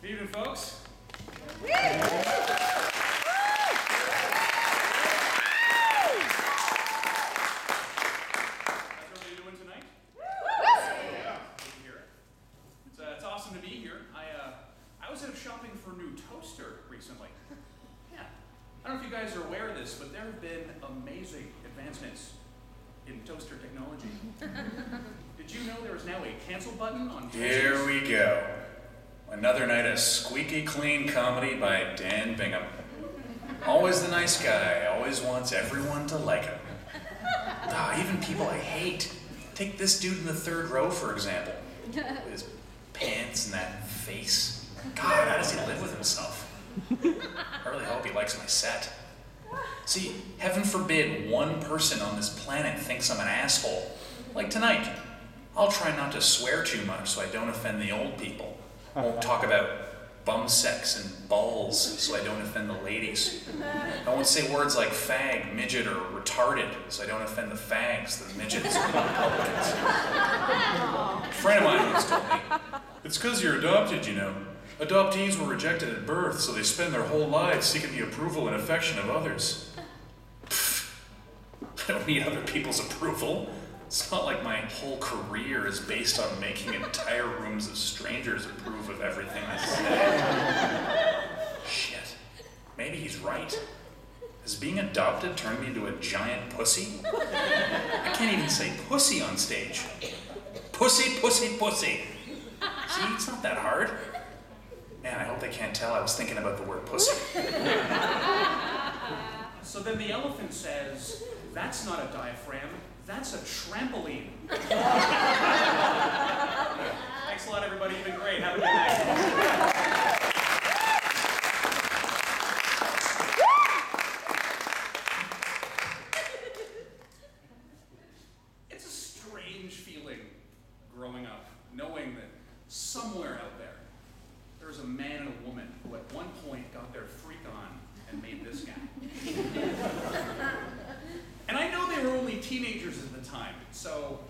Good evening, folks. How's everybody doing tonight? Yeah, good to hear it. It's awesome to be here. I was out shopping for a new toaster recently. Yeah. I don't know if you guys are aware of this, but there have been amazing advancements in toaster technology. Did you know there is now a cancel button on toasters? Here we go. Another night of squeaky clean comedy by Dan Bingham. Always the nice guy, always wants everyone to like him. Even people I hate. Take this dude in the third row, for example. With his pants and that face. God, how does he live with himself? I really hope he likes my set. See, heaven forbid one person on this planet thinks I'm an asshole. Like tonight. I'll try not to swear too much so I don't offend the old people. Won't talk about bum sex and balls so I don't offend the ladies. I won't say words like fag, midget, or retarded so I don't offend the fags, the midgets, or the Republicans. A friend of mine once told me, it's because you're adopted, you know. Adoptees were rejected at birth, so they spend their whole lives seeking the approval and affection of others. Pfft. I don't need other people's approval. It's not like my whole career is based on making entire rooms of strangers approve of everything I say. Shit. Maybe he's right. Has being adopted turned me into a giant pussy? I can't even say pussy on stage. Pussy, pussy, pussy. See, it's not that hard. Man, I hope they can't tell I was thinking about the word pussy. So then the elephant says, that's not a diaphragm. That's a trampoline. Thanks a lot, everybody. You've been great. Have a good night. It's a strange feeling growing up, knowing that somewhere out there, there's a man and a woman who at one point got their freak on and made this guy. And I know they were only teenagers at the time, so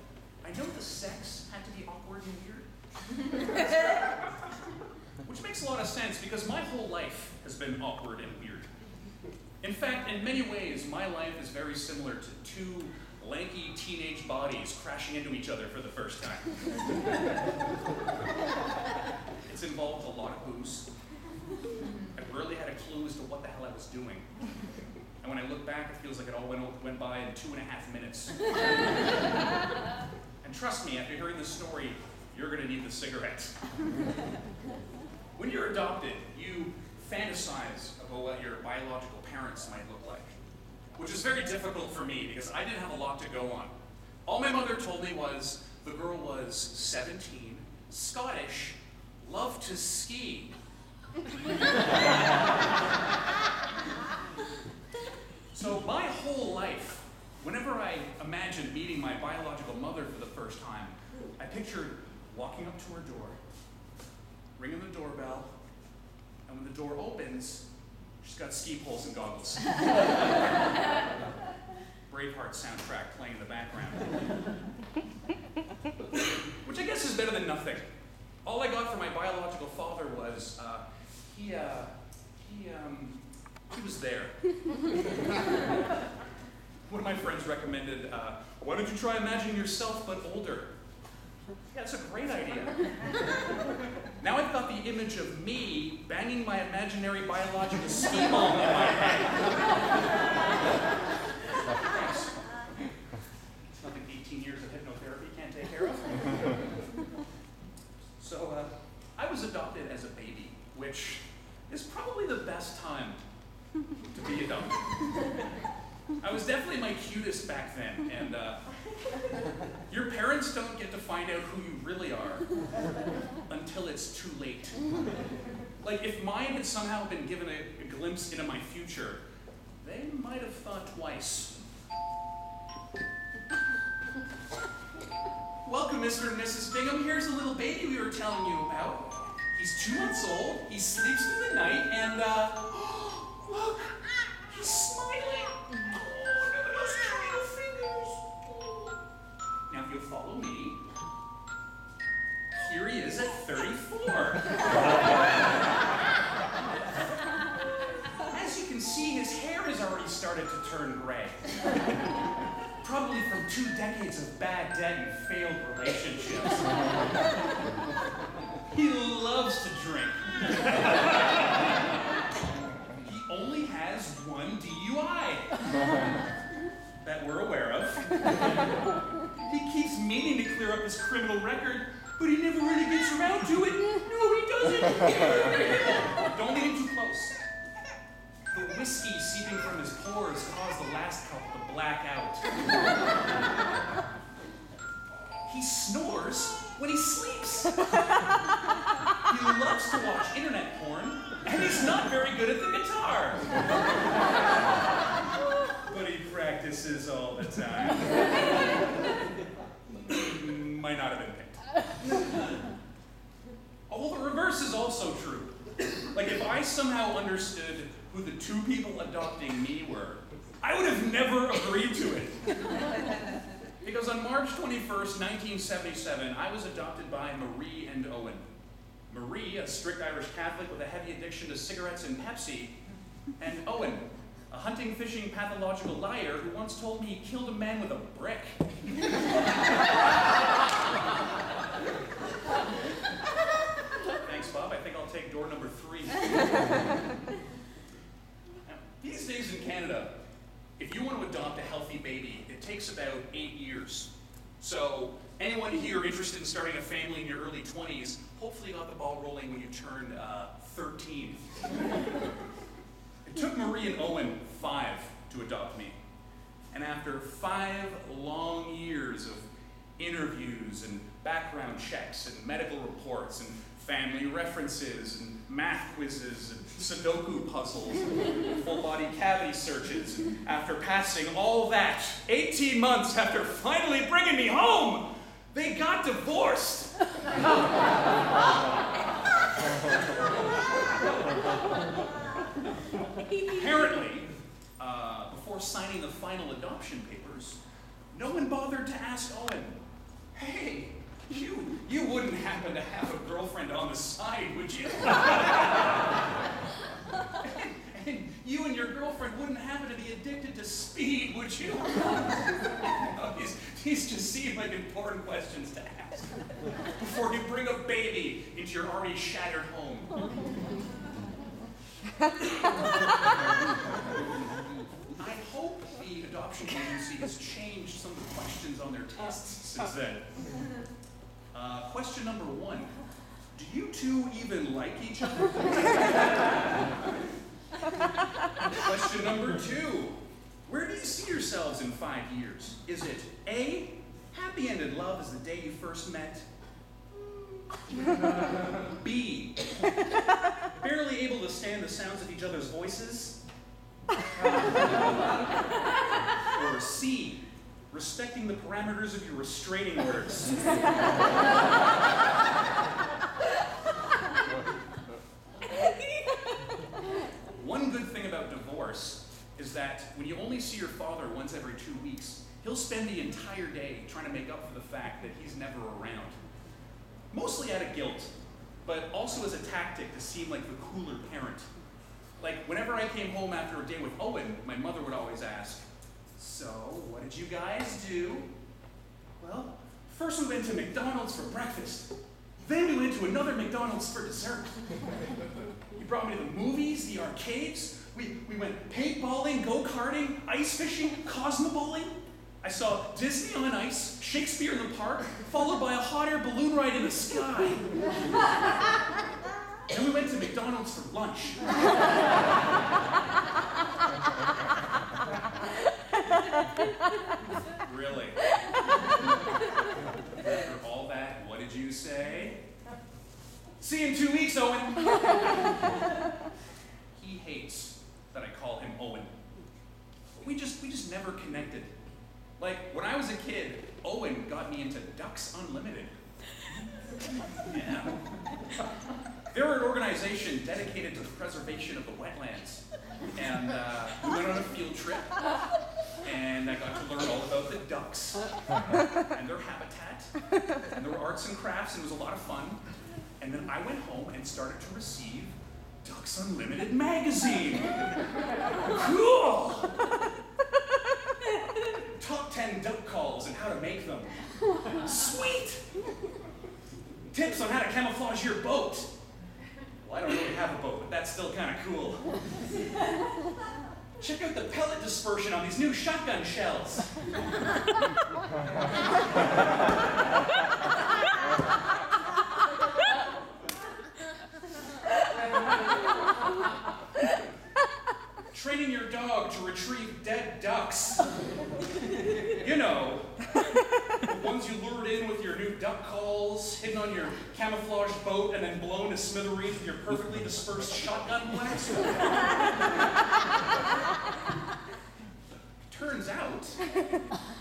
I know the sex had to be awkward and weird. Which makes a lot of sense because my whole life has been awkward and weird. In fact, in many ways, my life is very similar to two lanky teenage bodies crashing into each other for the first time. It's involved a lot of booze. I rarely had a clue as to what the hell I was doing. And when I look back, it feels like it all went by in 2.5 minutes. And trust me, after hearing this story, you're gonna need the cigarettes. When you're adopted, you fantasize about what your biological parents might look like, which is very difficult for me because I didn't have a lot to go on. All my mother told me was the girl was 17, Scottish, loved to ski. So my whole life, whenever I imagined meeting my biological mother for the first time, I pictured walking up to her door, ringing the doorbell, and when the door opens, she's got ski poles and goggles. Braveheart soundtrack playing in the background. Which I guess is better than nothing. All I got from my biological father was, he was there. One of my friends recommended, why don't you try imagining yourself but older? Yeah, that's a great idea. Now I've got the image of me banging my imaginary biological ski ball in my head. Thanks. It's nothing 18 years of hypnotherapy can't take care of. So, I was adopted as a baby, which is probably the best time to be adopted. I was definitely my cutest back then, and your parents don't get to find out who you really are until it's too late. Like, if mine had somehow been given a glimpse into my future, they might have thought twice. Welcome, Mr. and Mrs. Bingham. Here's a little baby we were telling you about. He's 2 months old, he sleeps through the night, and, look, he's smiling. Oh, look at those tiny fingers. Now, if you'll follow me, here he is at 34. bad debt and failed relationships. He loves to drink. He only has one DUI that we're aware of. He keeps meaning to clear up his criminal record, but he never really gets around to it. No, he doesn't. Don't lean too close. The whiskey seeping from his pores caused the last couple to black out. He snores when he sleeps. He loves to watch internet porn, and he's not very good at the guitar. But he practices all the time. Might not have been picked. Although the reverse is also true. Like, if I somehow understood who the two people adopting me were, I would have never agreed to it. Because on March 21st, 1977, I was adopted by Marie and Owen. Marie, a strict Irish Catholic with a heavy addiction to cigarettes and Pepsi, and Owen, a hunting, fishing, pathological liar who once told me he killed a man with a brick. Thanks, Bob. I think I'll take door number 3. These days in Canada, if you want to adopt a healthy baby, it takes about 8 years. So anyone here interested in starting a family in your early 20s, hopefully got the ball rolling when you turned 13. It took Marie and Owen 5 to adopt me. And after 5 long years of interviews and background checks and medical reports and family references and math quizzes and Sudoku puzzles and full body cavity searches, and after passing all that, 18 months after finally bringing me home, they got divorced. Apparently, before signing the final adoption papers, no one bothered to ask Owen, hey, you wouldn't happen to have a girlfriend on the side, would you? And you and your girlfriend wouldn't happen to be addicted to speed, would you? These just seem like important questions to ask before you bring a baby into your already shattered home. I hope the adoption agency has changed some of the questions on their tests since then. Question number 1, do you two even like each other? Question number 2, where do you see yourselves in 5 years? Is it A, happy-ended love as the day you first met? B, barely able to stand the sounds of each other's voices? Or C, respecting the parameters of your restraining orders? One good thing about divorce is that when you only see your father once every 2 weeks, he'll spend the entire day trying to make up for the fact that he's never around. Mostly out of guilt, but also as a tactic to seem like the cooler parent. Like, whenever I came home after a day with Owen, my mother would always ask, so, what did you guys do? Well, first we went to McDonald's for breakfast. Then we went to another McDonald's for dessert. He brought me to the movies, the arcades. We went paintballing, go-karting, ice fishing, cosmoballing. I saw Disney on Ice, Shakespeare in the Park, followed by a hot air balloon ride in the sky. Then we went to McDonald's for lunch. Really? After all that, what did you say? See you in 2 weeks, Owen. He hates that I call him Owen. We just never connected. Like, when I was a kid, Owen got me into Ducks Unlimited. Yeah. They're an organization dedicated to the preservation of the wetlands. And we went on a field trip, and I got to learn all about the ducks and their habitat. And there were arts and crafts, and it was a lot of fun. And then I went home and started to receive Ducks Unlimited magazine. Cool! Top 10 duck calls calls and how to make them. Sweet! Tips on how to camouflage your boat. Well, I don't really have a boat, but that's still kind of cool. Check out the pellet dispersion on these new shotgun shells. Training your dog to retrieve dead ducks. You know, the ones you lured in with your new duck calls, hidden on your camouflaged boat, and then blown to smithereens with your perfectly dispersed shotgun blast. Turns out,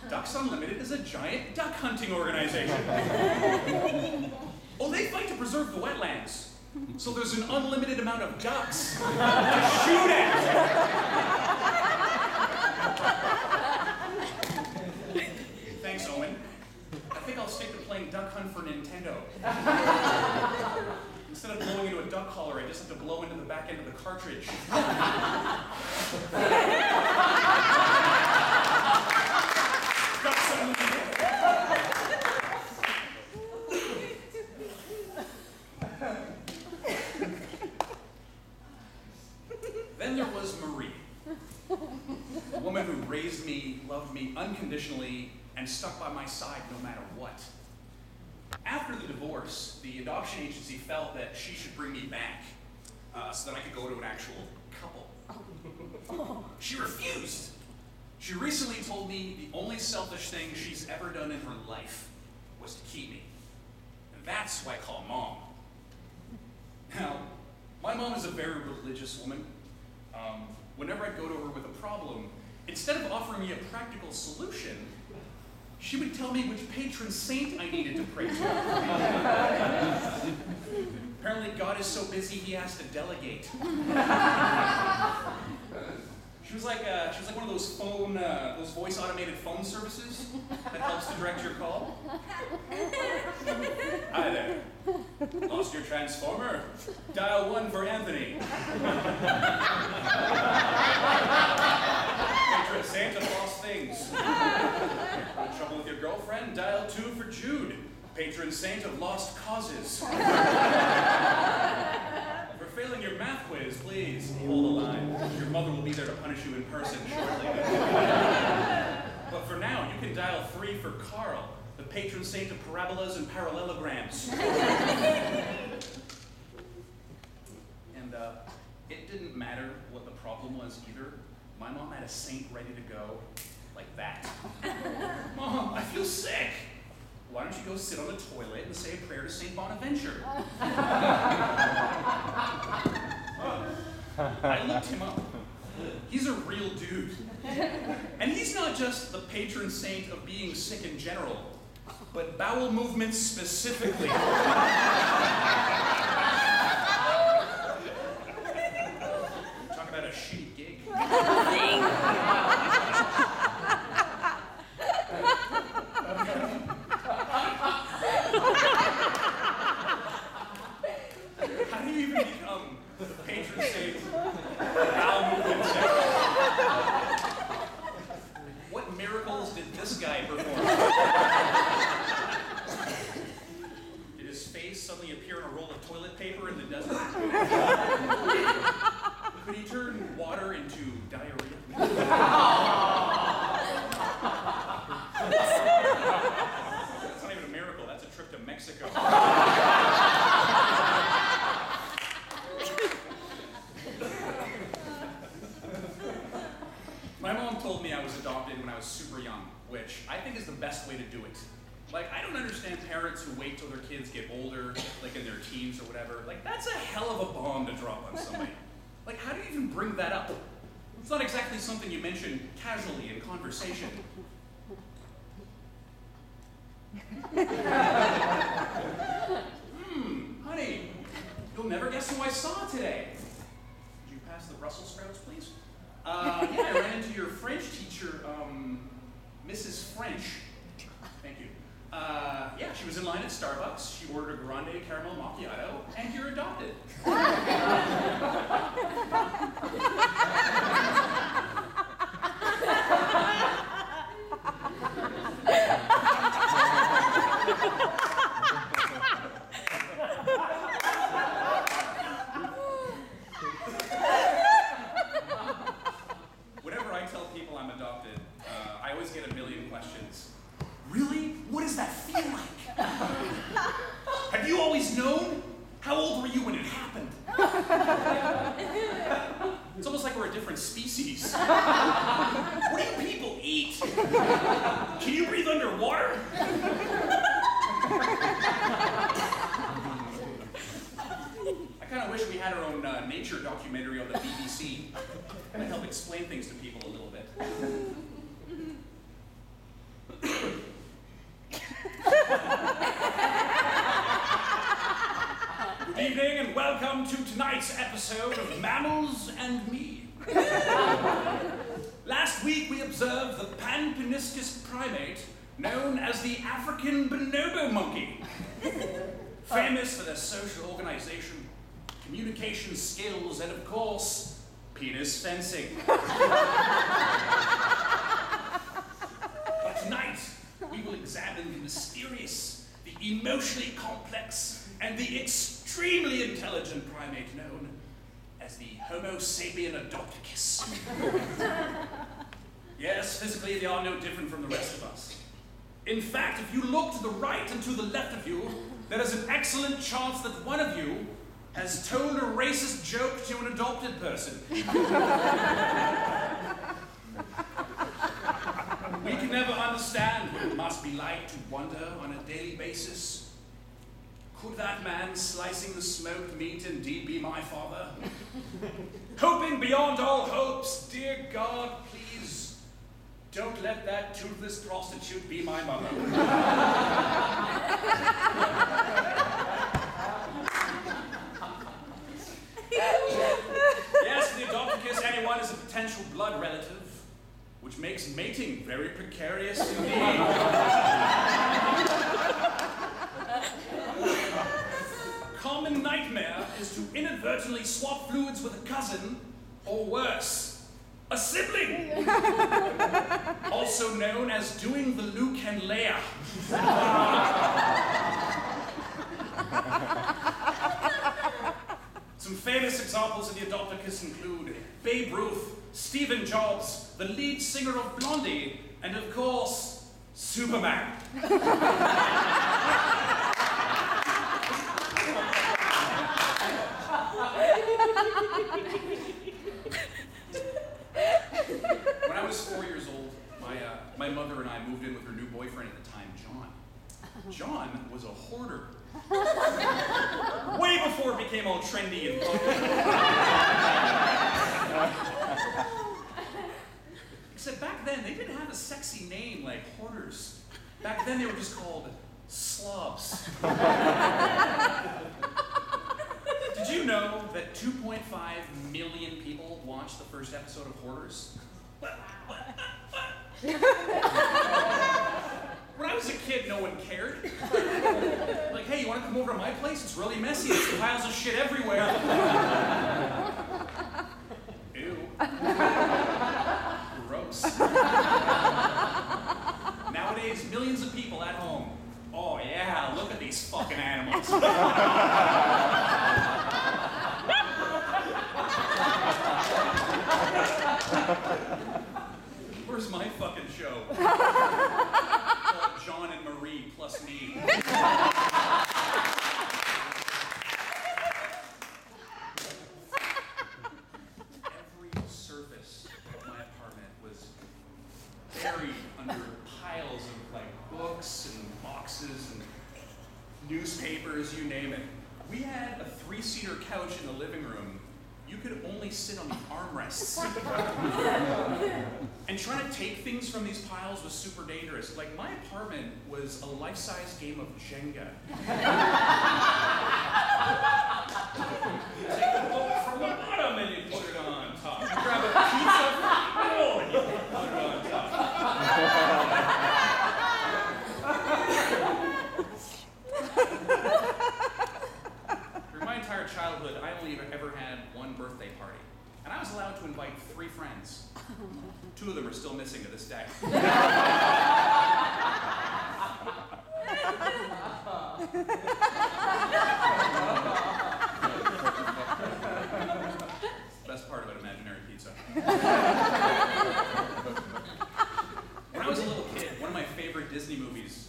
Ducks Unlimited is a giant duck hunting organization. Oh, they fight to preserve the wetlands. So there's an unlimited amount of ducks to shoot at. Thanks, Owen. I think I'll stick to playing Duck Hunt for Nintendo. Instead of blowing into a duck collar, I just have to blow into the back end of the cartridge. Ducks Unlimited. Then there was Marie, a woman who raised me, loved me unconditionally, and stuck by my side no matter what. After the divorce, the adoption agency felt that she should bring me back so that I could go to an actual couple. She refused. She recently told me the only selfish thing she's ever done in her life was to keep me. And that's who I call Mom. Now, my mom is a very religious woman. Whenever I'd go to her with a problem, instead of offering me a practical solution, she would tell me which patron saint I needed to pray to. Apparently God is so busy he has to delegate. She was like one of those those voice automated phone services that helps to direct your call. Hi there. Lost your transformer? Dial 1 for Anthony. Patron saint of lost things. In trouble with your girlfriend? Dial 2 for Jude. Patron saint of lost causes. For failing your math quiz, please hold the line. Your mother will be there to punish you in person shortly. But for now, you can dial 3 for Carl, the patron saint of parabolas and parallelograms. And it didn't matter what the problem was either. My mom had a saint ready to go, like that. Mom, I feel sick. Why don't you go sit on the toilet and say a prayer to St. Bonaventure? I looked him up. He's a real dude. And he's not just the patron saint of being sick in general, but bowel movements specifically. Talk about a shitty gig. How do you even become the patron saint of bowel movements? What miracles did this guy perform? Did his face suddenly appear in a roll of toilet paper in the desert? Could he turn water into diarrhea? That's not even a miracle, that's a trip to Mexico. My mom told me I was adopted when I was super young, which I think is the best way to do it. Like, I don't understand parents who wait till their kids get older, like in their teens or whatever. Like, that's a hell of a bomb to drop on somebody. Like, how do you even bring that up? It's not exactly something you mention casually in conversation. Honey, you'll never guess who I saw today. Could you pass the Brussels sprouts, please? Yeah, I ran into your French teacher, Mrs. French. Thank you. Yeah, she was in line at Starbucks. She ordered a grande caramel macchiato, and you're adopted. What do you people eat? Can you breathe underwater? I kind of wish we had our own nature documentary on the BBC. Kind of help explain things to people a little bit. Good evening and welcome to tonight's episode of Mammals and Me. Last week we observed the panpeniscus primate known as the African bonobo monkey. Famous for their social organization, communication skills, and of course, penis fencing. But tonight, we will examine the mysterious, the emotionally complex, and the extremely intelligent primate known as the Homo sapien adopticus. Yes, physically they are no different from the rest of us. In fact, if you look to the right and to the left of you, there is an excellent chance that one of you has told a racist joke to an adopted person. We can never understand what it must be like to wonder on a daily basis. Could that man slicing the smoked meat indeed be my father? Hoping beyond all hopes, dear God, please, don't let that toothless prostitute be my mother. Yes, the adopticus anyone is a potential blood relative, which makes mating very precarious indeed. A common nightmare is to inadvertently swap fluids with a cousin, or worse, a sibling. Also known as doing the Luke and Leia. Some famous examples of the adopticus include Babe Ruth, Stephen Jobs, the lead singer of Blondie, and of course, Superman. When I was 4 years old, my mother and I moved in with her new boyfriend at the time, John. John was a hoarder. Way before it became all trendy and popular. Except back then, they didn't have a sexy name like hoarders. Back then, they were just called slobs. Did you know that 2.5 million people watched the first episode of Hoarders? When I was a kid, no one cared. Like, hey, you want to come over to my place? It's really messy. There's piles of shit everywhere. Ew. Gross. Nowadays, millions of people at home. Oh yeah, look at these fucking animals. Where's my fucking show? John and Marie plus me. Every surface of my apartment was buried under piles of like books and boxes and newspapers, you name it. We had a 3-seater couch in the living room. You could only sit on the armrests. And trying to take things from these piles was super dangerous. Like, my apartment was a life-size game of Jenga. You take a book from the bottom and you put it on top. You grab a pizza from the middle and you put it on top. Through my entire childhood, I only ever had one birthday party. And I was allowed to invite 3 friends. 2 of them are still missing to this day. Best part about imaginary pizza. When I was a little kid, one of my favorite Disney movies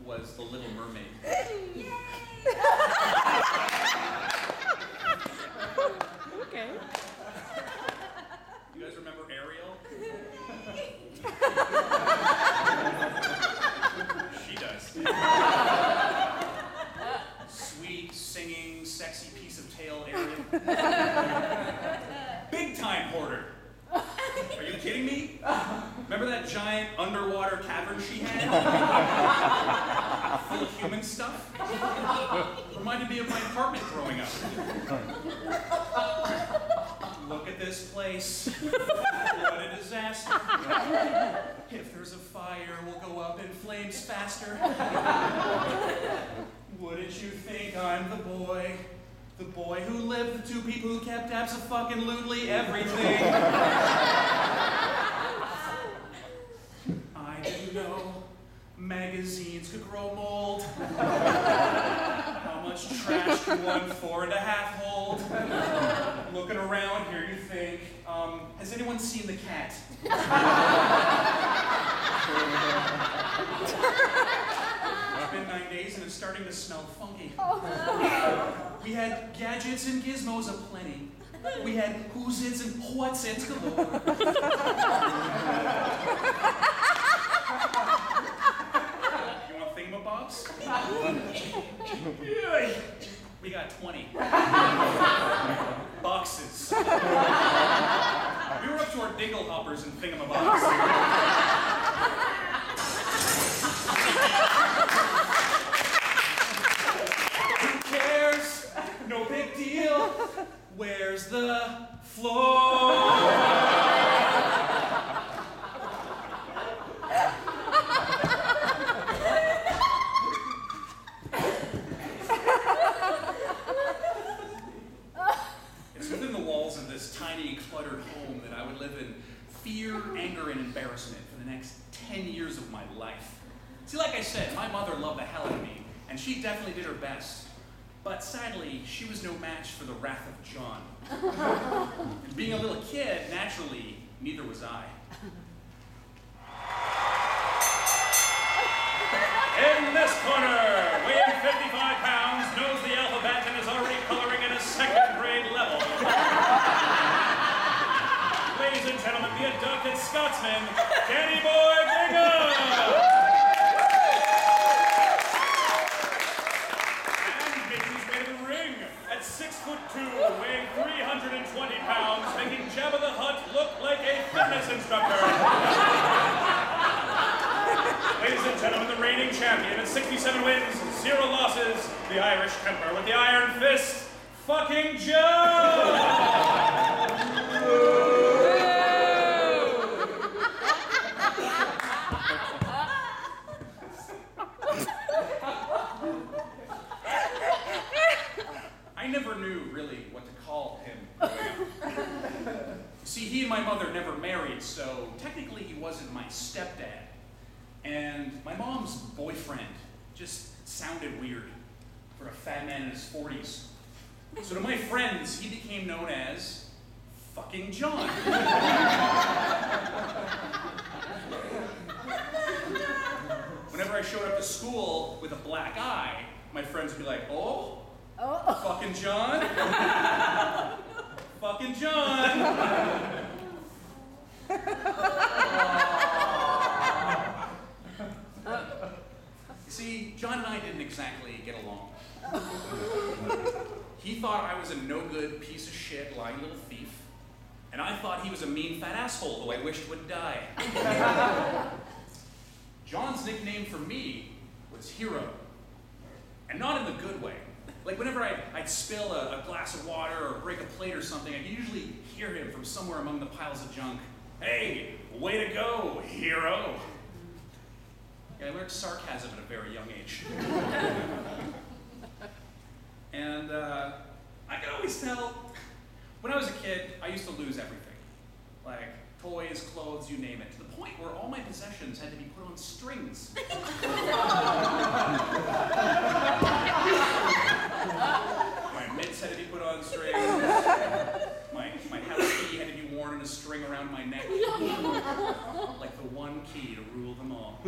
was The Little Mermaid. Okay. You guys remember Ariel? tail area. Big time hoarder. Are you kidding me? Remember that giant underwater cavern she had? Full of human stuff? Reminded me of my apartment growing up. Look at this place. What a disaster. If there's a fire, we'll go up in flames faster. Wouldn't you think I'm the boy who lived, the two people who kept abso-fucking-lutely everything. I didn't know magazines could grow mold. How much trash can 1 4.5 hold? Looking around here, you think, has anyone seen the cat? It's been 9 days and it's starting to smell funky. We had gadgets and gizmos aplenty. We had who's-its and what's-its galore. You want thingamabobs? We got 20. Boxes. We were up to our dingle hoppers and thingamabobs. Who cares? No big deal. Where's the floor? It's within the walls of this tiny, cluttered home that I would live in fear, anger, and embarrassment for the next 10 years of my life. See, like I said, my mother loved the hell out of me, and she definitely did her best. But sadly, she was no match for the wrath of John. And being a little kid, naturally, neither was I. In this corner, weighing 55 pounds, knows the alphabet and is already coloring at a 2nd grade level. Ladies and gentlemen, the adopted Scotsman, Danny Boy Bingham! At 6'2", weighing 320 pounds, making Jabba the Hutt look like a fitness instructor. Ladies and gentlemen, the reigning champion at 67 wins, 0 losses, the Irish temper with the iron fist, fucking Joe! I never knew really what to call him growing up. See, he and my mother never married, so technically he wasn't my stepdad. And my mom's boyfriend just sounded weird for a fat man in his 40s. So to my friends, he became known as fucking John. Whenever I showed up to school with a black eye, my friends would be like, oh? Fucking John? Fucking John! You see, John and I didn't exactly get along. He thought I was a no-good piece of shit, lying little thief. And I thought he was a mean fat asshole who I wished would die. John's nickname for me was Hero. And not in the good way. Like whenever I'd spill a glass of water or break a plate or something, I could usually hear him from somewhere among the piles of junk. Hey, way to go, hero. Yeah, I learned sarcasm at a very young age. And I could always tell, when I was a kid, I used to lose everything. Like toys, clothes, you name it, to the point where all my possessions had to be put on strings. My mitts had to be put on strings. My house key had to be worn in a string around my neck. Like the one key to rule them all.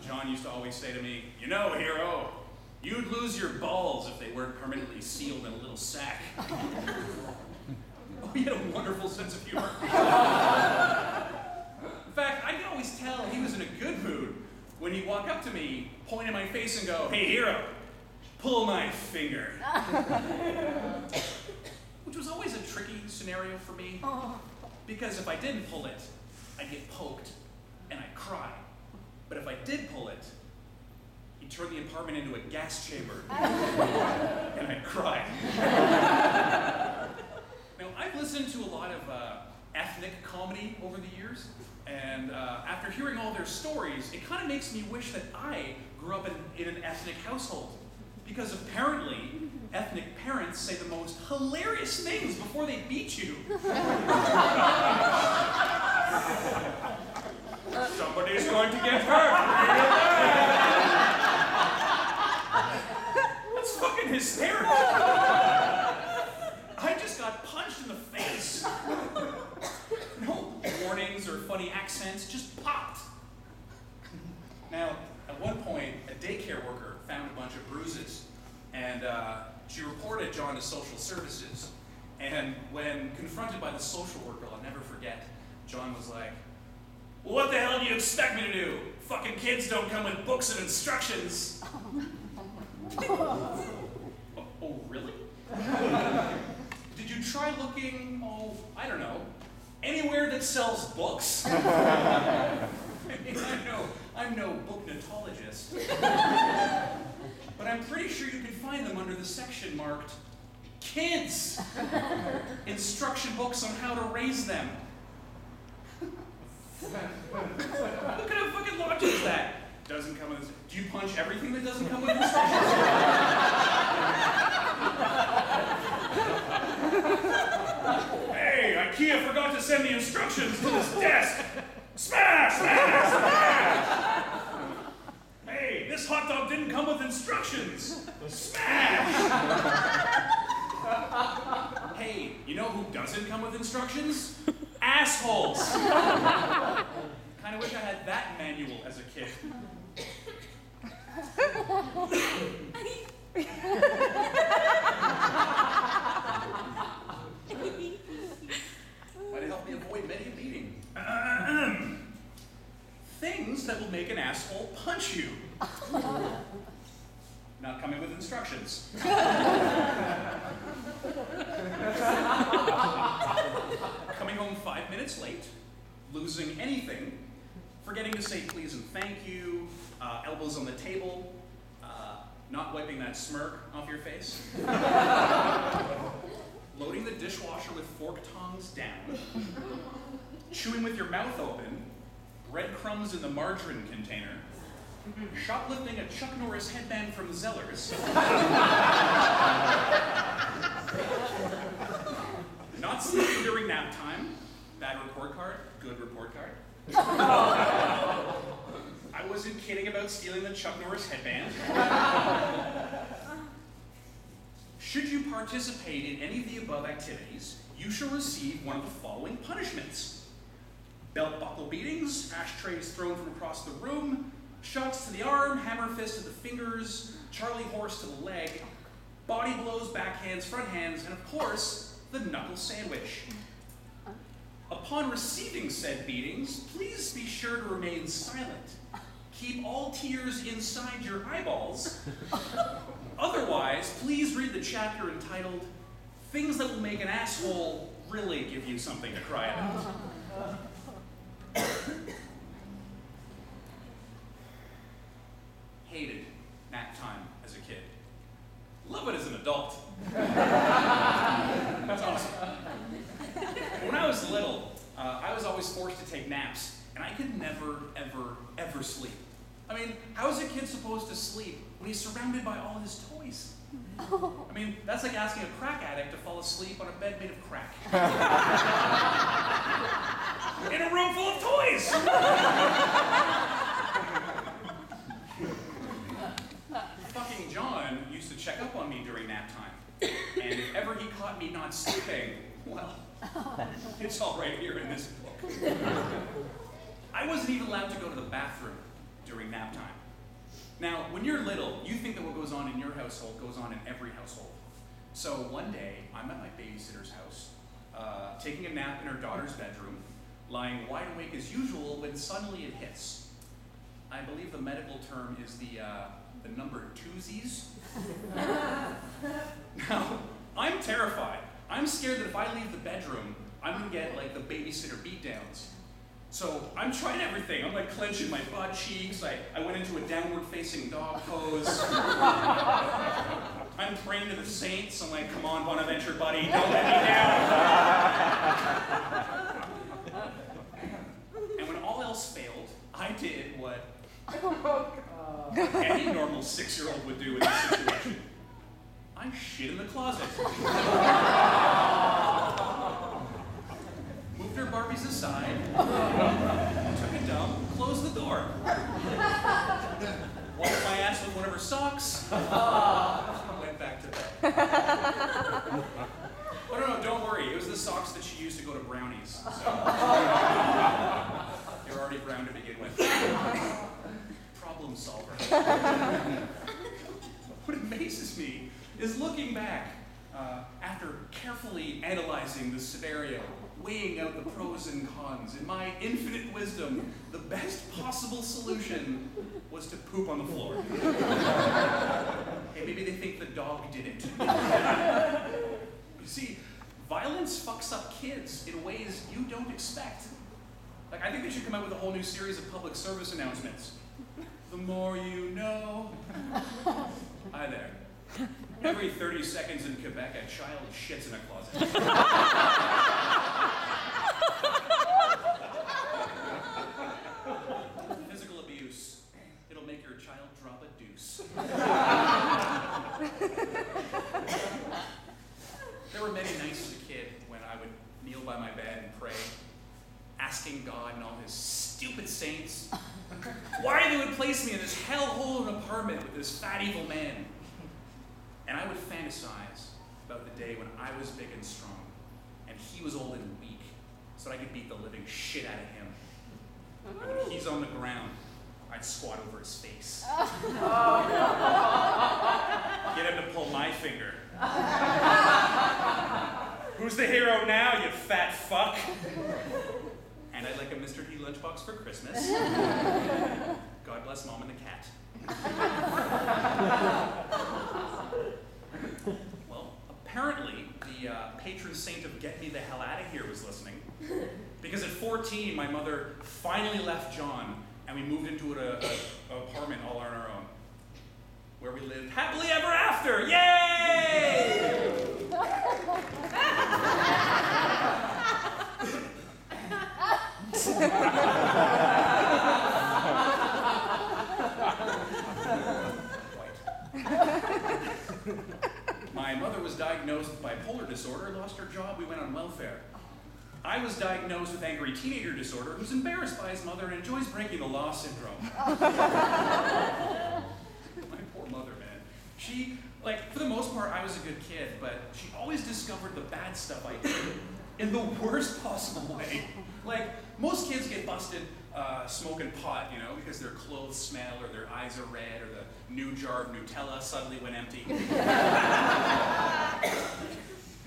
John used to always say to me, you know, hero, you'd lose your balls if they weren't permanently sealed in a little sack. Oh, he had a wonderful sense of humor. In fact, I could always tell he was in a good mood when he'd walk up to me, point in my face and go, hey, hero, pull my finger. Which was always a tricky scenario for me, because if I didn't pull it, I'd get poked and I'd cry. But if I did pull it, he'd turn the apartment into a gas chamber and I'd cry. Now, I've listened to a lot of ethnic comedy over the years, and after hearing all their stories, it kind of makes me wish that I grew up in an ethnic household. Because apparently, ethnic parents say the most hilarious things before they beat you. Somebody's going to get hurt. That's fucking hysterical. I just got punched in the face. No warnings or funny accents, just popped. Now, at one point, a daycare worker found a bunch of bruises, and she reported John to social services. And when confronted by the social worker, I'll never forget, John was like, "Well, what the hell do you expect me to do? Fucking kids don't come with books and instructions." Oh, really? Did you try looking, I don't know, anywhere that sells books? I mean, I'm no booknatologist, but I'm pretty sure you can find them under the section marked Kids! Instruction books on how to raise them. What kind of fucking logic is that? Doesn't come with. Do you punch everything that doesn't come with instructions? Hey, IKEA forgot to send the instructions to this desk. Smash! Smash! Smash! Hey, this hot dog didn't come with instructions. Smash! Hey, you know who doesn't come with instructions? Assholes! Kind of wish I had that manual as a kid. Might help me avoid many a beating. Things that will make an asshole punch you. Not coming with instructions. Coming home 5 minutes late, losing anything, forgetting to say please and thank you, elbows on the table, not wiping that smirk off your face, loading the dishwasher with fork tongs down, chewing with your mouth open, breadcrumbs in the margarine container, shoplifting a Chuck Norris headband from Zellers, not sleeping during nap time, bad report card, good report card. I wasn't kidding about stealing the Chuck Norris headband. Should you participate in any of the above activities, you shall receive one of the following punishments: belt buckle beatings, ashtrays thrown from across the room, shots to the arm, hammer fist to the fingers, Charlie horse to the leg, body blows, backhands, front hands, and of course, the knuckle sandwich. Upon receiving said beatings, please be sure to remain silent. Keep all tears inside your eyeballs. Otherwise, please read the chapter entitled "Things That Will Make an Asshole Really Give You Something to Cry About." Hated nap time as a kid. Love it as an adult. That's awesome. When I was little, I was always forced to take naps, and I could never, ever, ever sleep. I mean, how is a kid supposed to sleep when he's surrounded by all his toys? I mean, that's like asking a crack addict to fall asleep on a bed made of crack. In a room full of toys! Fucking John used to check up on me during nap time. And if ever he caught me not sleeping, well, it's all right here in this book. I wasn't even allowed to go to the bathroom during nap time. Now, when you're little, you think that what goes on in your household goes on in every household. So one day, I'm at my babysitter's house, taking a nap in her daughter's bedroom, lying wide awake as usual when suddenly it hits. I believe the medical term is the the number twosies. Now, I'm terrified. I'm scared that if I leave the bedroom, I'm gonna get like the babysitter beatdowns. So I'm trying everything. I'm like clenching my butt cheeks. I went into a downward facing dog pose. I'm praying to the saints. I'm like, come on, Bonaventure buddy, don't let me down. And when all else failed, I did what any normal 6-year-old would do in this situation. I shit in the closet. Moved her Barbies aside, took a dump, closed the door. Wiped my ass with one of her socks, went back to bed. Oh no, don't worry, it was the socks that she used to go to Brownies. So they were already brown to begin with. Problem solver. What amazes me is looking back after carefully analyzing the scenario, weighing out the pros and cons. In my infinite wisdom, the best possible solution was to poop on the floor. Hey, maybe they think the dog did it. You see, violence fucks up kids in ways you don't expect. Like, I think they should come out with a whole new series of public service announcements. The more you know. Hi there. Every 30 seconds in Quebec, a child shits in a closet. Physical abuse. It'll make your child drop a deuce. There were many nights as a kid when I would kneel by my bed and pray, asking God and all his stupid saints why they would place me in this hellhole of an apartment with this fat evil man. And I would fantasize about the day when I was big and strong, and he was old and weak, so that I could beat the living shit out of him. And when he's on the ground, I'd squat over his face. Get him to pull my finger. Who's the hero now, you fat fuck? And I'd like a Mr. T lunchbox for Christmas. God bless Mom and the cat. Well, apparently the patron saint of Get Me the Hell Out of Here was listening. Because at 14, my mother finally left John and we moved into an apartment all on our own, where we lived happily ever after. Yay! My mother was diagnosed with bipolar disorder, lost her job, we went on welfare. I was diagnosed with angry teenager disorder, who's embarrassed by his mother and enjoys breaking the law syndrome. My poor mother, man. She, like, for the most part, I was a good kid, but she always discovered the bad stuff I did in the worst possible way. Like, most kids get busted smoking pot, you know, because their clothes smell or their eyes are red or the new jar of Nutella suddenly went empty.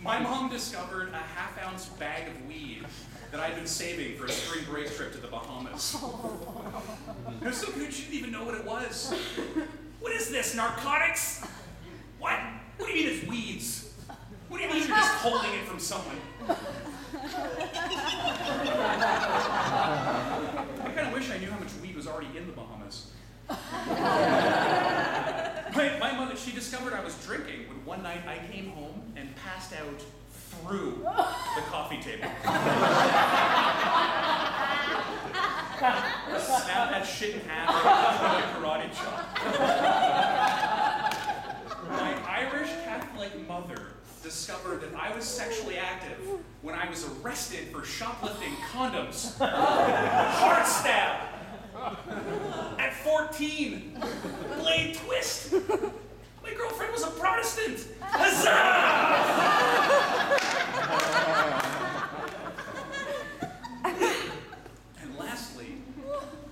My mom discovered a half-ounce bag of weed that I'd been saving for a spring break trip to the Bahamas. It was so good she didn't even know what it was. What is this, narcotics? What? What do you mean it's weeds? What do you mean you're just holding it from someone? I kind of wish I knew how much weed was already in the Bahamas. My mother, she discovered I was drinking when one night I came home and passed out through the coffee table. Snapped that shit in half like a karate chop. My Irish Catholic mother discovered that I was sexually active when I was arrested for shoplifting condoms. Heart stab! At 14, blade twist. My girlfriend was a Protestant. Huzzah! And lastly,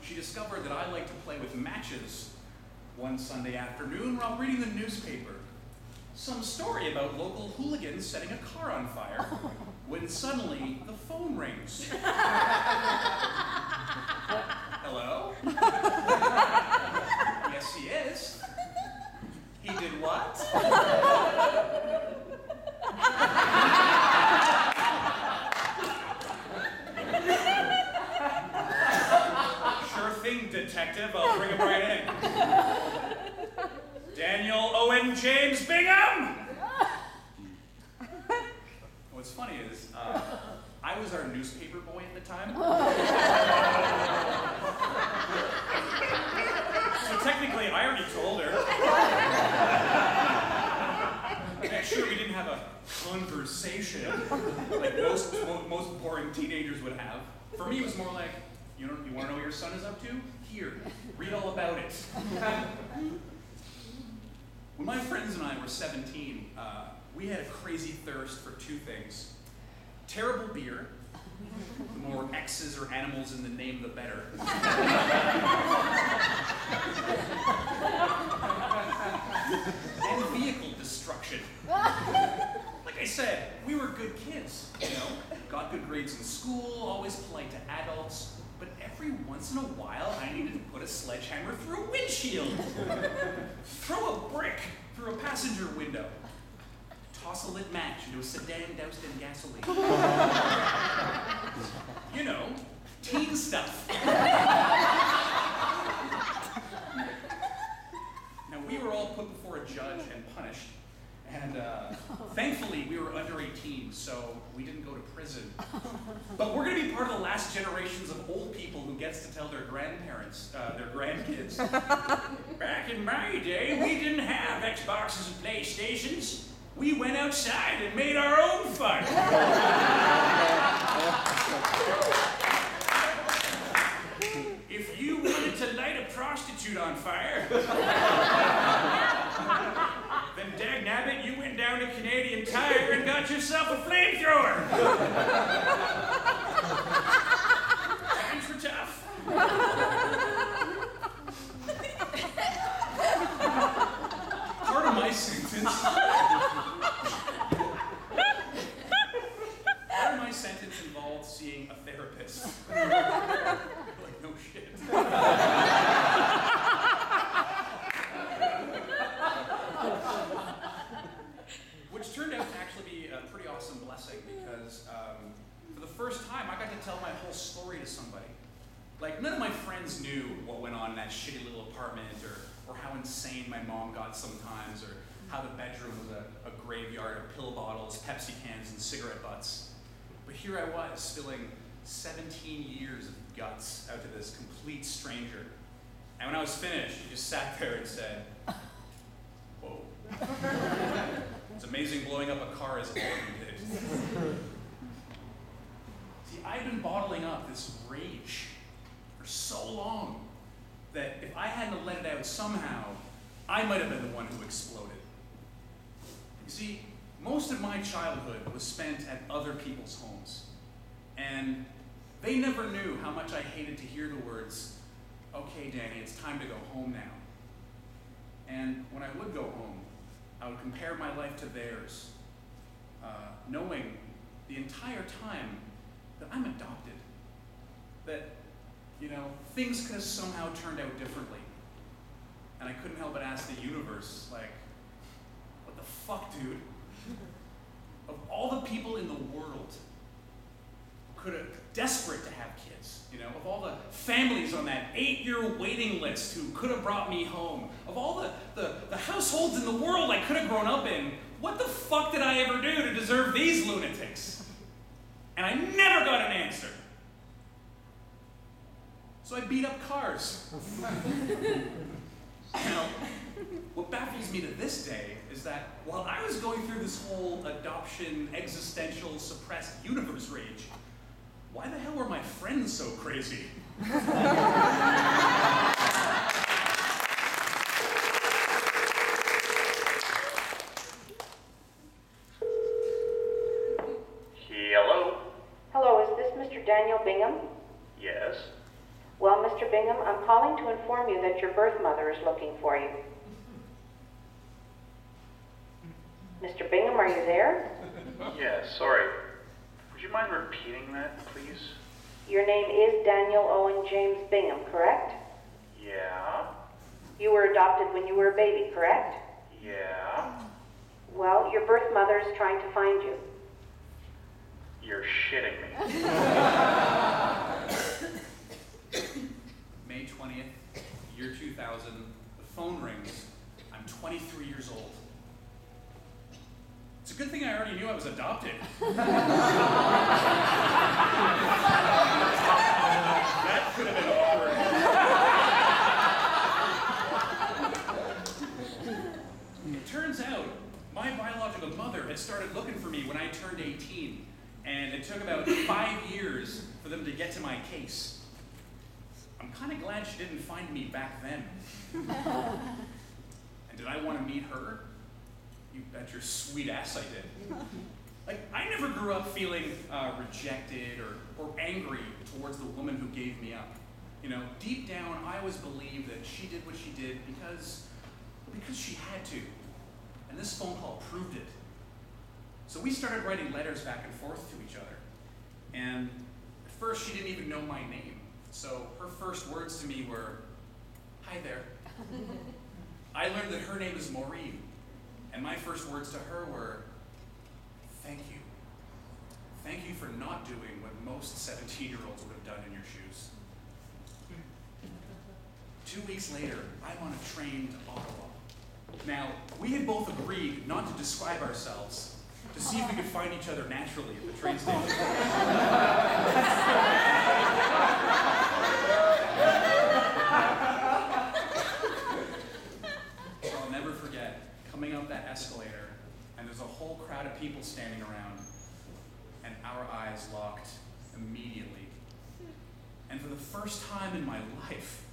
she discovered that I like to play with matches one Sunday afternoon while reading the newspaper. Some story about local hooligans setting a car on fire when suddenly the phone rings. Hello? Yes, he is. He did what? Sure thing, detective. I'll bring him right in. Daniel Owen James Bingham! What's funny is, I was our newspaper boy at the time. So technically, I already told her. Yeah, sure, we didn't have a conversation like most boring teenagers would have. For me, it was more like, you want to know what your son is up to? Here, read all about it. When my friends and I were 17, we had a crazy thirst for two things. Terrible beer. The more X's or animals in the name, the better. And vehicle destruction. Like I said, we were good kids, you know? Got good grades in school, always polite to adults. But every once in a while, I needed to put a sledgehammer through a windshield. Throw a brick through a passenger window. Toss a lit match into a sedan doused in gasoline. You know, teen stuff. Now, we were all put before a judge and punished. And thankfully, we were under 18, so we didn't go to prison. But we're going to be part of the last generations of old people who gets to tell their grandparents, their grandkids. Back in my day, we didn't have Xboxes and PlayStations. We went outside and made our own fun. If you wanted to light a prostitute on fire, then dagnabbit, you went down to Canadian Tire and got yourself a flamethrower. Times were tough. Part of my sentence. Part of my sentence involved seeing a therapist. Like, no shit. Which turned out to actually be a pretty awesome blessing because for the first time I got to tell my whole story to somebody. Like, none of my friends knew what went on in that shitty little apartment or how insane my mom got sometimes or how the bedroom was a graveyard of pill bottles, Pepsi cans, and cigarette butts. But here I was, spilling 17 years of guts out to this complete stranger. And when I was finished, he just sat there and said, "Whoa. It's amazing blowing up a car as long as you did." See, I've been bottling up this rage for so long that if I hadn't let it out somehow, I might have been the one who exploded. You see, most of my childhood was spent at other people's homes. And they never knew how much I hated to hear the words, "Okay, Danny, it's time to go home now." And when I would go home, I would compare my life to theirs, knowing the entire time that I'm adopted. That, you know, things could have somehow turned out differently. And I couldn't help but ask the universe, like, what the fuck, dude? Of all the people in the world who could have, desperate to have kids, you know, of all the families on that 8-year waiting list who could have brought me home, of all the households in the world I could have grown up in, what the fuck did I ever do to deserve these lunatics? And I never got an answer. So I beat up cars. Now, what baffles me to this day is that while I was going through this whole adoption, existential, suppressed universe rage, why the hell were my friends so crazy? Hello? Hello, is this Mr. Daniel Bingham? Yes? Well, Mr. Bingham, I'm calling to inform you that your birth mother is looking for you. Mr. Bingham, are you there? Yes, sorry. Would you mind repeating that, please? Your name is Daniel Owen James Bingham, correct? Yeah? You were adopted when you were a baby, correct? Yeah? Well, your birth mother is trying to find you. You're shitting me. May 20th, year 2000, the phone rings. I'm 23 years old. It's a good thing I already knew I was adopted. That could have been awkward. It turns out, my biological mother had started looking for me when I turned 18, and it took about 5 years for them to get to my case. I'm kind of glad she didn't find me back then. And did I want to meet her? You bet your sweet ass I did. Like, I never grew up feeling rejected or angry towards the woman who gave me up. You know, deep down, I always believed that she did what she did because she had to. And this phone call proved it. So we started writing letters back and forth to each other. And at first, she didn't even know my name. So her first words to me were, "Hi there." I learned that her name is Maureen. And my first words to her were, "Thank you. Thank you for not doing what most 17-year-olds would have done in your shoes." 2 weeks later, I'm on a train to Ottawa. Now, we had both agreed not to describe ourselves to see if we could find each other naturally at the train station. I'll never forget coming up that escalator, and there's a whole crowd of people standing around, and our eyes locked immediately. And for the first time in my life,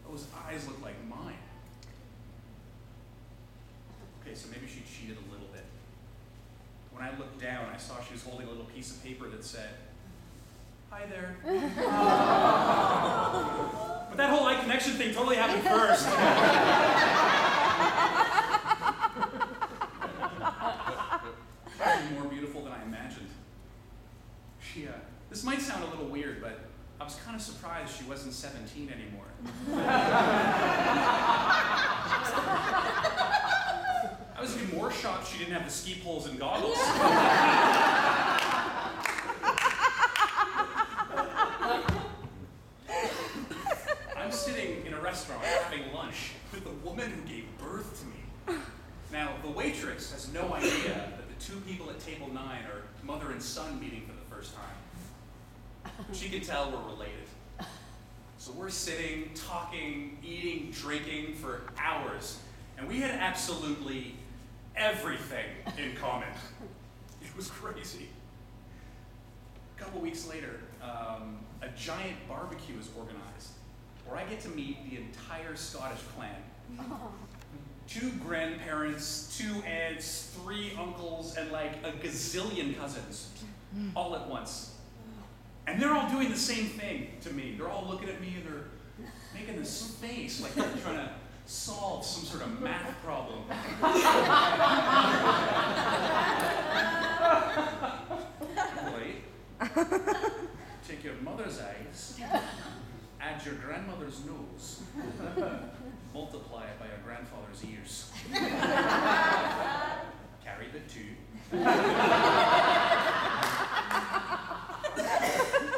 those eyes looked like mine. Okay, so maybe she cheated a little bit. When I looked down, I saw she was holding a little piece of paper that said, "Hi there." But that whole eye connection thing totally happened first. Actually more beautiful than I imagined. This might sound a little weird, but I was kind of surprised she wasn't 17 anymore. I was even more shocked she didn't have the ski poles and goggles. I'm sitting in a restaurant having lunch with the woman who gave birth to me. Now, the waitress has no idea that the two people at table 9 are mother and son meeting for the first time. She can tell we're related. So we're sitting, talking, eating, drinking for hours, and we had absolutely everything in common. It was crazy. A couple weeks later, a giant barbecue is organized where I get to meet the entire Scottish clan. 2 grandparents, 2 aunts, 3 uncles, and like a gazillion cousins, all at once. And they're all doing the same thing to me. They're all looking at me and they're making this face like they're trying to solve some sort of math problem. Wait. Take your mother's eyes, add your grandmother's nose, multiply it by your grandfather's ears. Carry the 2.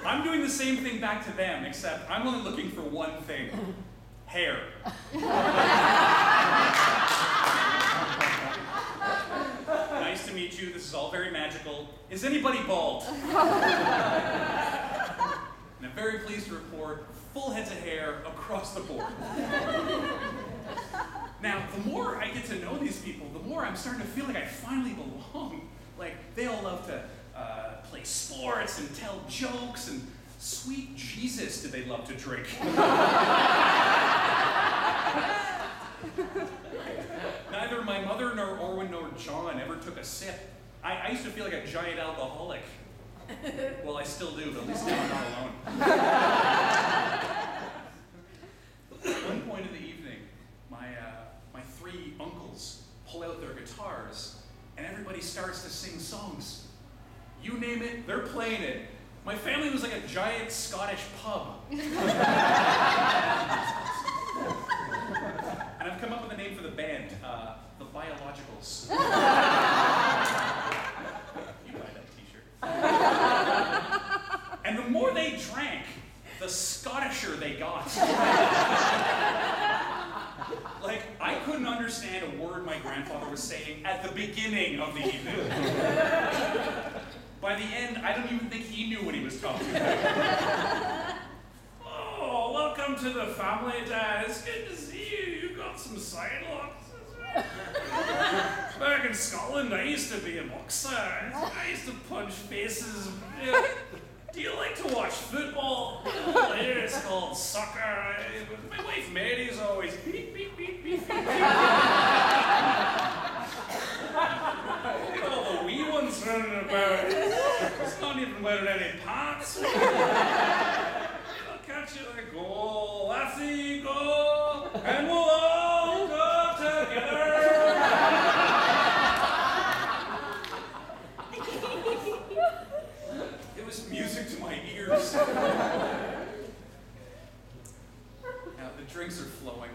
I'm doing the same thing back to them, except I'm only looking for one thing. Hair. Nice to meet you. This is all very magical. Is anybody bald? And I'm very pleased to report full heads of hair across the board. Now, the more I get to know these people, the more I'm starting to feel like I finally belong. Like, they all love to play sports and tell jokes, and sweet Jesus, did they love to drink. Neither my mother nor Orwin nor John ever took a sip. I used to feel like a giant alcoholic. Well, I still do, but at least now I'm not alone. At one point in the evening, my 3 uncles pull out their guitars, and everybody starts to sing songs. You name it, they're playing it. My family was like a giant Scottish pub. And I've come up with a name for the band. the biologicals. You buy that t-shirt. And the more they drank, the Scottisher they got. Like, I couldn't understand a word my grandfather was saying at the beginning of the evening. By the end, I don't even think he knew what he was talking about. Oh, welcome to the family, Dad. It's good to see you. You got some side locks. Back in Scotland, I used to be a boxer. I used to punch faces. Do you like to watch football? Later it's called soccer. My wife Mary's always beep, beep, beep, beep, beep, beep. Look at all the wee ones running about. It's not even wearing any pants. I'll catch you like goal, lassie, goal, and we'll all go together. It was music to my ears. Now the drinks are flowing.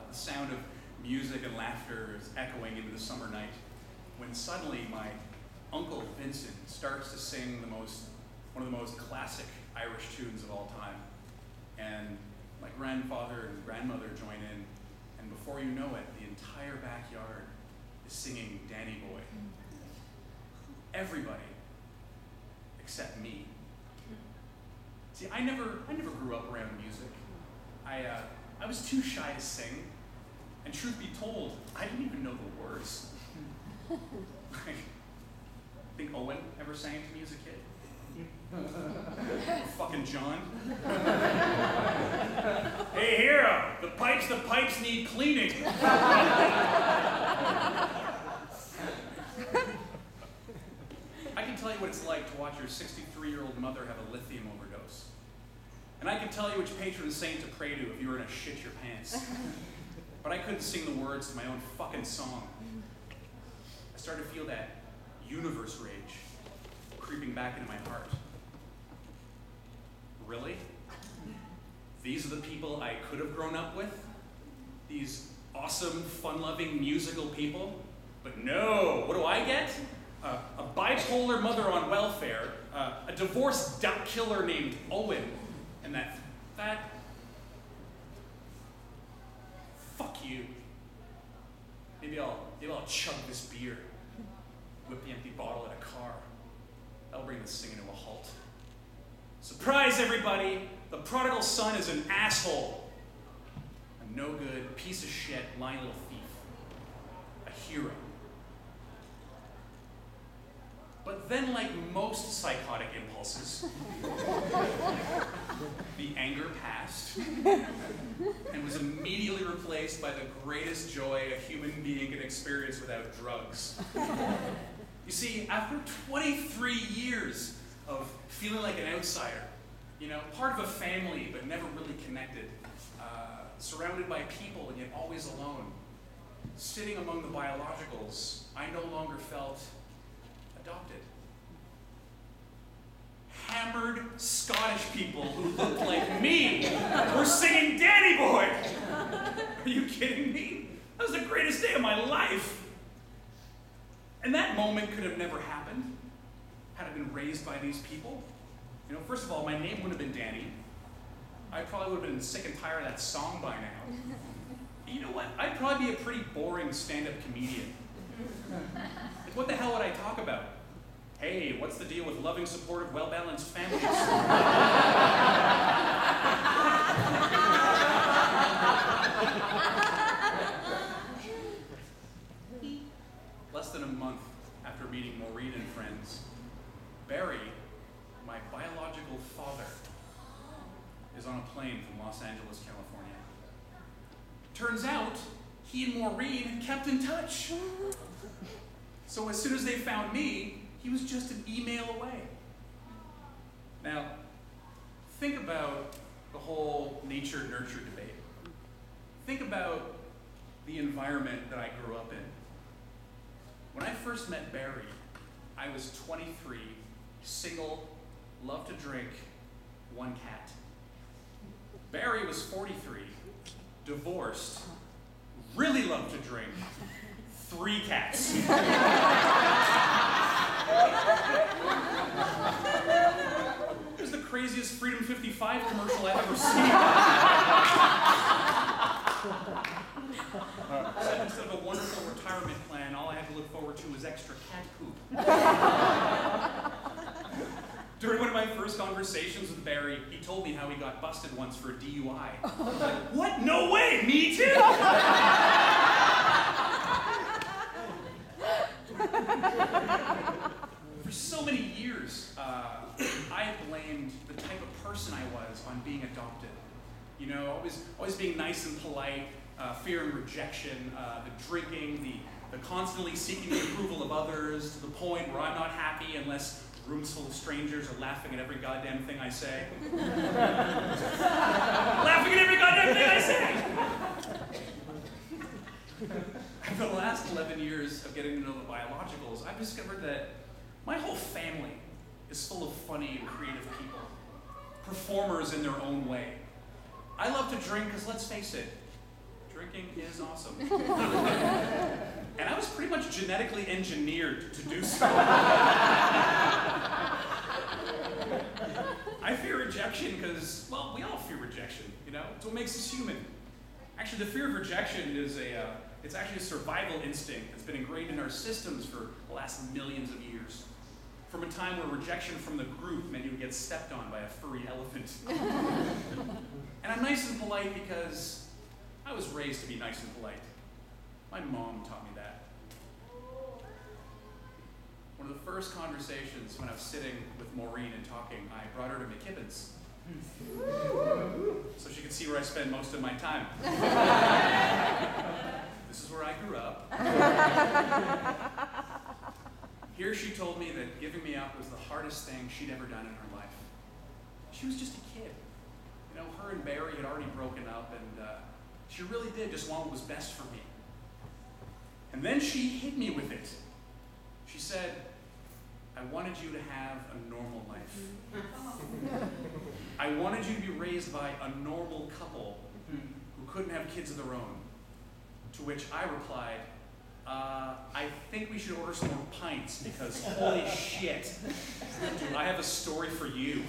The sound of music and laughter is echoing into the summer night, when suddenly my Uncle Vincent starts to sing one of the most classic Irish tunes of all time. And my grandfather and grandmother join in, and before you know it, the entire backyard is singing Danny Boy. Everybody, except me. See, I never grew up around music. I was too shy to sing, and truth be told, I didn't even know the words. Think Owen ever sang to me as a kid? Fucking John. Hey, hero, the pipes need cleaning. I can tell you what it's like to watch your 63-year-old mother have a lithium overdose. And I can tell you which patron saint to pray to if you were to shit your pants. But I couldn't sing the words to my own fucking song. I started to feel that universe rage creeping back into my heart. Really? These are the people I could have grown up with? These awesome, fun-loving, musical people? But no, what do I get? A bipolar mother on welfare, a divorced duck killer named Owen, and that fuck you. Maybe I'll chug this beer, whip the empty bottle at a car. That'll bring this singing to a halt. Surprise, everybody! The prodigal son is an asshole. A no-good, piece of shit, lying little thief. A hero. But then, like most psychotic impulses, the anger passed and was immediately replaced by the greatest joy a human being can experience without drugs. You see, after 23 years of feeling like an outsider, part of a family but never really connected, surrounded by people and yet always alone, sitting among the biologicals, I no longer felt adopted. Hammered Scottish people who looked like me were singing Danny Boy! Are you kidding me? That was the greatest day of my life! And that moment could have never happened had I been raised by these people. First of all, my name wouldn't have been Danny. I probably would have been sick and tired of that song by now. You know what? I'd probably be a pretty boring stand-up comedian. Like, what the hell would I talk about? Hey, what's the deal with loving, supportive, well-balanced families? Less than a month after meeting Maureen and friends, Barry, my biological father, is on a plane from Los Angeles, California. Turns out, he and Maureen kept in touch. So as soon as they found me, he was just an email away. Now, think about the whole nature-nurture debate. Think about the environment that I grew up in. When I first met Barry, I was 23, single, loved to drink, one cat. Barry was 43, divorced, really loved to drink, 3 cats. It was the craziest Freedom 55 commercial I've ever seen. Instead of a wonderful retirement plan, all I had to look forward to was extra cat poop. During one of my first conversations with Barry, he told me how he got busted once for a DUI. I was like, what? No way, me too! For so many years, I blamed the type of person I was on being adopted. You know, always being nice and polite, fear and rejection, the drinking, the constantly seeking the approval of others to the point where I'm not happy unless rooms full of strangers are laughing at every goddamn thing I say. Laughing at every goddamn thing I say! For the last 11 years of getting to know the biologicals, I've discovered that my whole family is full of funny and creative people, performers in their own way. I love to drink because, let's face it, drinking is awesome. And I was pretty much genetically engineered to do so. I fear rejection because, well, we all fear rejection, you know? It's what makes us human. Actually, the fear of rejection is it's actually a survival instinct that's been ingrained in our systems for the last millions of years. From a time where rejection from the group meant you would get stepped on by a furry elephant. And I'm nice and polite because I was raised to be nice and polite. My mom taught me that. One of the first conversations when I was sitting with Maureen and talking, I brought her to McKibben's. So she could see where I spend most of my time. This is where I grew up. Here she told me that giving me up was the hardest thing she'd ever done in her life. She was just a kid. You know, her and Barry had already broken up, and she really did just want what was best for me. And then she hit me with it. She said, I wanted you to have a normal life. I wanted you to be raised by a normal couple who couldn't have kids of their own. To which I replied, I think we should order some more pints because holy shit, dude, I have a story for you.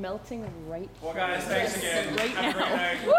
Melting right. Well, guys, thanks again. Right Have a great now. night. Woo!